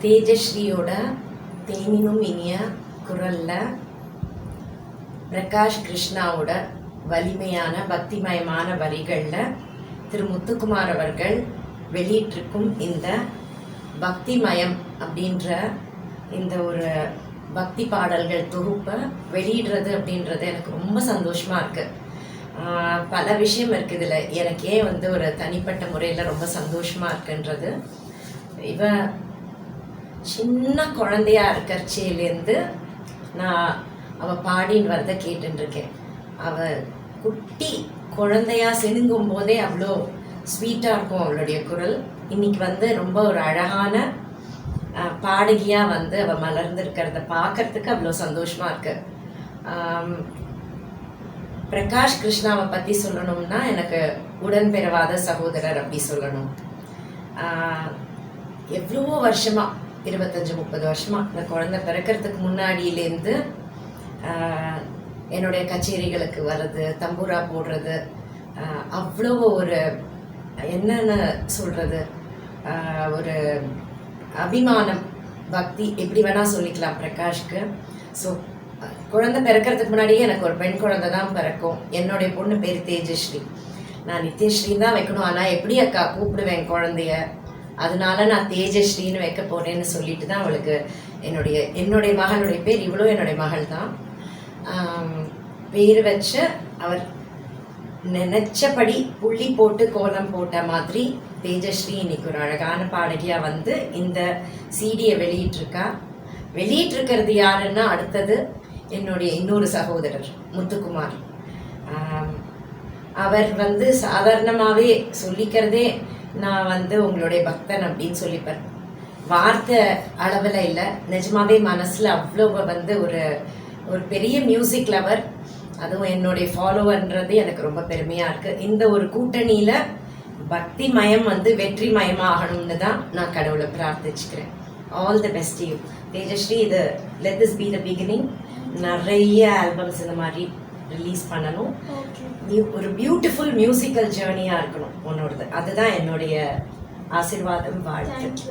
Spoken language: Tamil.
தேஜஸ்ரீயோட தேனினும் இனிய குரல்ல பிரகாஷ் கிருஷ்ணாவோட வலிமையான பக்திமயமான வரிகளில் திரு முத்துக்குமார் அவர்கள் வெளியிட்டிருக்கும் இந்த பக்திமயம் அப்படின்ற இந்த ஒரு பக்தி பாடல்கள் தொகுப்பை வெளியிடுறது அப்படின்றது எனக்கு ரொம்ப சந்தோஷமாக இருக்குது. பல விஷயம் இருக்குது இதில். எனக்கே ஒரு தனிப்பட்ட முறையில் ரொம்ப சந்தோஷமாக இருக்குன்றது, இவன் சின்ன குழந்தையா இருக்கிறச்சேலேருந்து நான் அவள் பாடின்னு வரதை கேட்டுருக்கேன். அவள் குட்டி குழந்தையா சினுங்கும் போதே அவ்வளோ ஸ்வீட்டாக இருக்கும் அவளுடைய குரல். இன்னைக்கு ரொம்ப ஒரு அழகான பாடகியாக அவள் மலர்ந்துருக்கிறத பார்க்கறதுக்கு அவ்வளோ சந்தோஷமாக இருக்கு. பிரகாஷ் கிருஷ்ணாவை பற்றி சொல்லணும்னா எனக்கு உடன்பிறவாத சகோதரர் அப்படி சொல்லணும். எவ்வளவோ வருஷமாக 25-30 வருஷமாக இந்த குழந்தை பிறக்கிறதுக்கு முன்னாடியிலேருந்து என்னுடைய கச்சேரிகளுக்கு வர்றது, தம்பூரா போடுறது, அவ்வளோ ஒரு என்னென்ன சொல்கிறது, ஒரு அபிமானம், பக்தி எப்படி வேணால் சொல்லிக்கலாம் பிரகாஷ்க்கு. ஸோ குழந்தை பிறக்கிறதுக்கு முன்னாடியே எனக்கு ஒரு பெண் குழந்தை தான் பிறக்கும். என்னுடைய பொண்ணு பேர் தேஜஸ்ரீ. நான் நித்யஸ்ரீ தான் வைக்கணும், ஆனால் எப்படி அக்கா கூப்பிடுவேன் குழந்தைய, அதனால நான் தேஜஸ்ரீன்னு வைக்க போறேன்னு சொல்லிட்டு தான் அவளுக்கு என்னுடைய மகளுடைய பேர், இவ்வளோ என்னுடைய மகள் தான் பேர் வச்ச. அவர் நினைச்சபடி புள்ளி போட்டு கோலம் போட்ட மாதிரி தேஜஸ்ரீ இன்னைக்கு ஒரு அழகான பாடகியா இந்த சிடியை வெளியிட்டிருக்கிறது யாருன்னா அடுத்தது என்னுடைய இன்னொரு சகோதரர் முத்துக்குமார். அவர் சாதாரணமாகவே சொல்லிக்கிறதே நான் உங்களுடைய பக்தன் அப்படின்னு சொல்லிப்பேன். வார்த்தை அளவில் இல்லை, நிஜமாவே மனசில் அவ்வளோ ஒரு பெரிய மியூசிக் லவர், அதுவும் என்னுடைய ஃபாலோவர்ன்றது எனக்கு ரொம்ப பெருமையாக இருக்குது. இந்த ஒரு கூட்டணியில் பக்தி மயம் வெற்றி மயமாகணும்னு தான் நான் கடவுளை பிரார்த்திச்சுக்கிறேன். All the best you Tejashree. இது let this be the beginning. நிறைய ஆல்பம்ஸ் இந்த மாதிரி ரிலீஸ் பண்ணணும். ஒரு பியூட்டிஃபுல் மியூசிக்கல் ஜேர்னியாக இருக்கணும் உன்னோடது. அதுதான் என்னுடைய ஆசீர்வாதம், வாழ்த்து.